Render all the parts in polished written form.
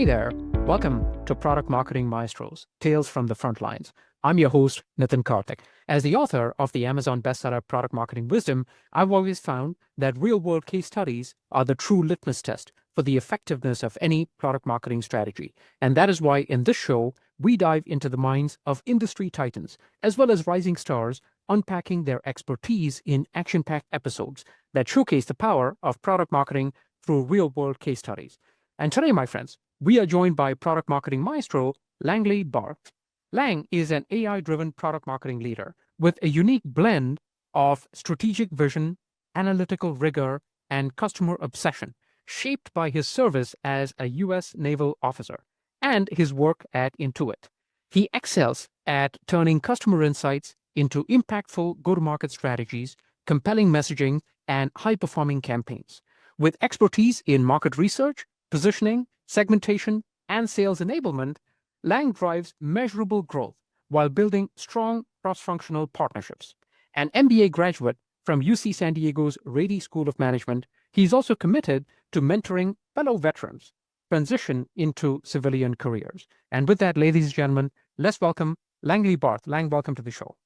Hey there, welcome to Product Marketing Maestros, Tales from the Front Lines. I'm your host, Nitin Karthik. As the author of the Amazon bestseller Product Marketing Wisdom, I've always found that real-world case studies are the true litmus test for the effectiveness of any product marketing strategy. And that is why in this show, we dive into the minds of industry titans, as well as rising stars, unpacking their expertise in action-packed episodes that showcase the power of product marketing through real-world case studies. And today, my friends, we are joined by product marketing maestro Langley Barth. Lang is an AI-driven product marketing leader with a unique blend of strategic vision, analytical rigor, and customer obsession, shaped by his service as a U.S. naval officer and his work at Intuit. He excels at turning customer insights into impactful go-to-market strategies, compelling messaging, and high-performing campaigns. With expertise in market research, positioning, segmentation, and sales enablement, Lang drives measurable growth while building strong cross-functional partnerships. An MBA graduate from UC San Diego's Rady School of Management, he's also committed to mentoring fellow veterans transition into civilian careers. And with that, ladies and gentlemen, let's welcome Langley Barth. Lang, welcome to the show.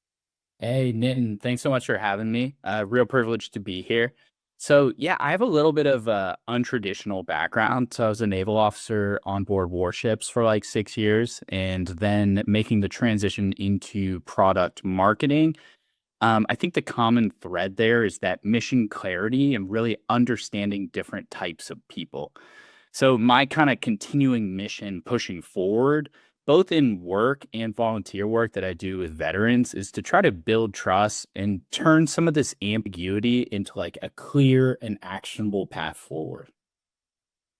Hey, Nitin, thanks so much for having me. Real privilege to be here. So yeah, I have a little bit of a untraditional background. So I was a naval officer on board warships for like 6 years, and then making the transition into product marketing. I think the common thread there is that mission clarity and really understanding different types of people. So my kind of continuing mission pushing forward, both in work and volunteer work that I do with veterans, is to try to build trust and turn some of this ambiguity into like a clear and actionable path forward.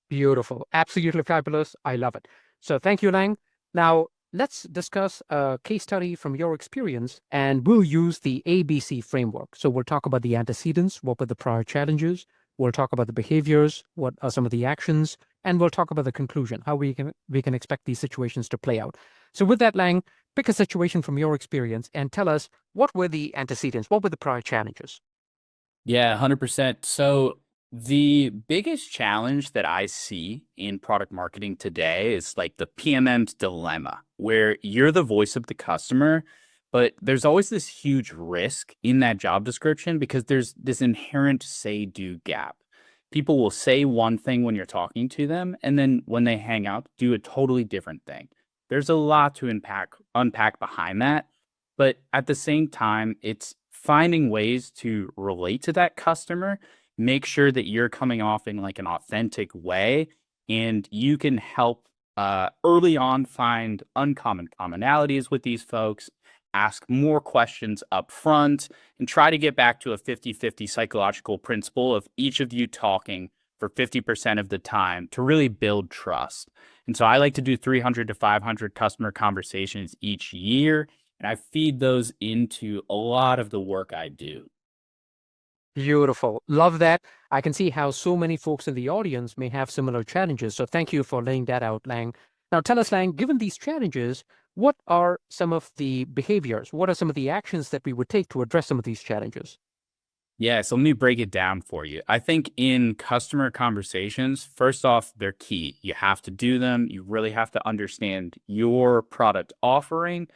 Beautiful. Absolutely fabulous. I love it. So thank you, Lang. Now, let's discuss a case study from your experience, and we'll use the ABC framework. So we'll talk about the antecedents, what were the prior challenges, we'll talk about the behaviors, what are some of the actions, and we'll talk about the conclusion, how we can expect these situations to play out. So with that, Lang, pick a situation from your experience and tell us what were the antecedents, what were the prior challenges? Yeah, 100%. So the biggest challenge that I see in product marketing today is like the PMM's dilemma, where you're the voice of the customer, but there's always this huge risk in that job description because there's this inherent say do gap. People will say one thing when you're talking to them, and then when they hang out, do a totally different thing. There's a lot to unpack behind that. But at the same time, it's finding ways to relate to that customer, make sure that you're coming off in like an authentic way, and you can help early on find uncommon commonalities with these folks, ask more questions up front, and try to get back to a 50-50 psychological principle of each of you talking for 50% of the time to really build trust. And so I like to do 300 to 500 customer conversations each year, and I feed those into a lot of the work I do. Beautiful. Love that. I can see how so many folks in the audience may have similar challenges. So thank you for laying that out, Lang. Now tell us, Lang, given these challenges, what are some of the behaviors? What are some of the actions that we would take to address some of these challenges? Yeah, so let me break it down for you. I think in customer conversations, first off, they're key. You have to do them. You really have to understand your product offering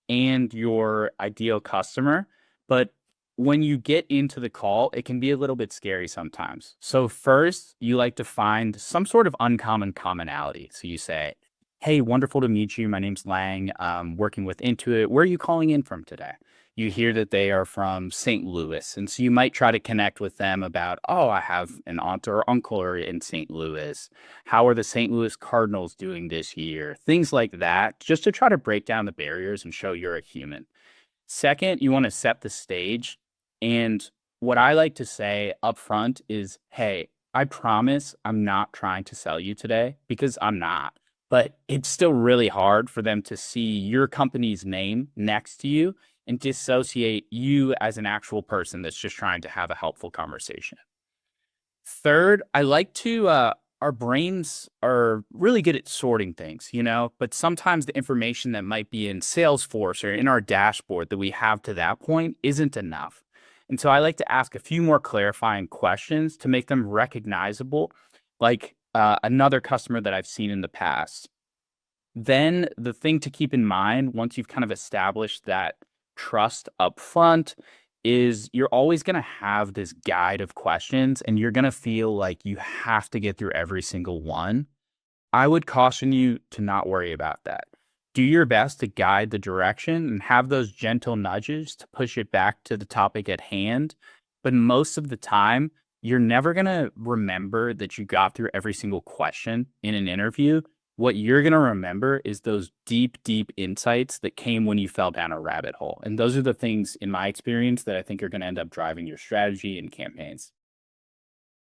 and your ideal customer. But when you get into the call, it can be a little bit scary sometimes. So first, you like to find some sort of uncommon commonality. So you say, "Hey, wonderful to meet you. My name's Lang. Working with Intuit. Where are you calling in from today?" You hear that they are from St. Louis. And so you might try to connect with them about, "Oh, I have an aunt or uncle in St. Louis. How are the St. Louis Cardinals doing this year?" Things like that, just to try to break down the barriers and show you're a human. Second, you want to set the stage. And what I like to say up front is, "Hey, I promise I'm not trying to sell you today," because I'm not. But it's still really hard for them to see your company's name next to you and dissociate you as an actual person that's just trying to have a helpful conversation. Third, I like to, our brains are really good at sorting things, but sometimes the information that might be in Salesforce or in our dashboard that we have to that point isn't enough. And so I like to ask a few more clarifying questions to make them recognizable, like another customer that I've seen in the past. Then the thing to keep in mind once you've kind of established that trust up front is you're always going to have this guide of questions and you're going to feel like you have to get through every single one. I would caution you to not worry about that. Do your best to guide the direction and have those gentle nudges to push it back to the topic at hand. But most of the time, you're never going to remember that you got through every single question in an interview. What you're going to remember is those deep, deep insights that came when you fell down a rabbit hole. And those are the things, in my experience, that I think are going to end up driving your strategy and campaigns.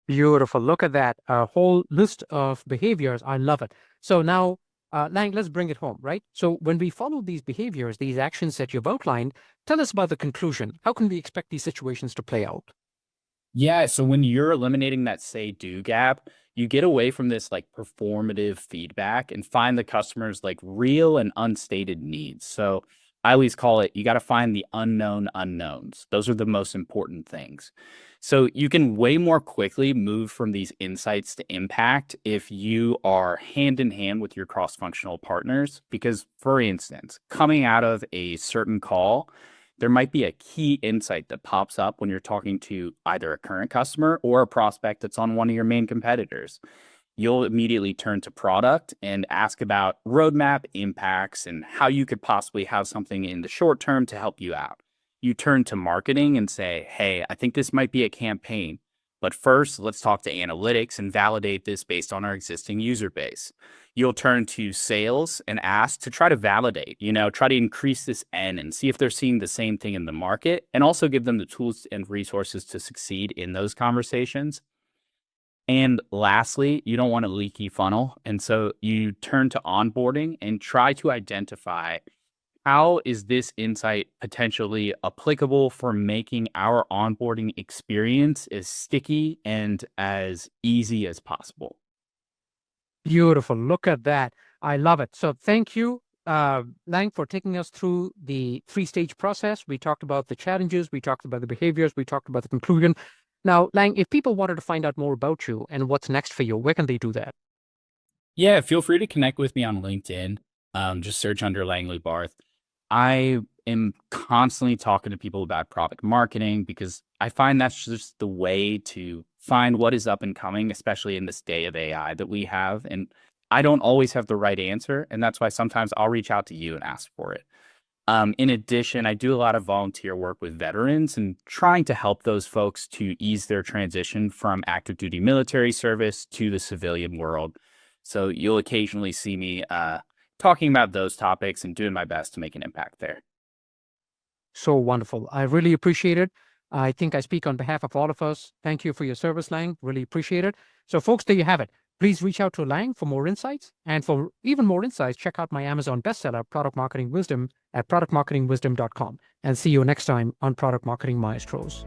Beautiful. Look at that. A whole list of behaviors. I love it. So now, Lang, let's bring it home, right? So when we follow these behaviors, these actions that you've outlined, tell us about the conclusion. How can we expect these situations to play out? Yeah, so when you're eliminating that say do gap, you get away from this like performative feedback and find the customer's like real and unstated needs. So I always call it you got to find the unknown unknowns. Those are the most important things. So you can way more quickly move from these insights to impact if you are hand in hand with your cross-functional partners. Because, for instance, coming out of a certain call, there might be a key insight that pops up when you're talking to either a current customer or a prospect that's on one of your main competitors. You'll immediately turn to product and ask about roadmap impacts and how you could possibly have something in the short term to help you out. You turn to marketing and say, hey, I think this might be a campaign, but first let's talk to analytics and validate this based on our existing user base. You'll turn to sales and ask to try to validate, try to increase this N and see if they're seeing the same thing in the market and also give them the tools and resources to succeed in those conversations. And lastly, you don't want a leaky funnel. And so you turn to onboarding and try to identify how is this insight potentially applicable for making our onboarding experience as sticky and as easy as possible. Beautiful. Look at that. I love it. So thank you, Lang, for taking us through the three-stage process. We talked about the challenges, we talked about the behaviors, we talked about the conclusion. Now, Lang, if people wanted to find out more about you and what's next for you, where can they do that? Yeah, feel free to connect with me on LinkedIn. Just search under Langley Barth. I am constantly talking to people about product marketing because I find that's just the way to find what is up and coming, especially in this day of AI that we have. And I don't always have the right answer. And that's why sometimes I'll reach out to you and ask for it. In addition, I do a lot of volunteer work with veterans and trying to help those folks to ease their transition from active duty military service to the civilian world. So you'll occasionally see me talking about those topics and doing my best to make an impact there. So wonderful. I really appreciate it. I think I speak on behalf of all of us. Thank you for your service, Lang. Really appreciate it. So folks, there you have it. Please reach out to Lang for more insights. And for even more insights, check out my Amazon bestseller, Product Marketing Wisdom, at productmarketingwisdom.com. And see you next time on Product Marketing Maestros.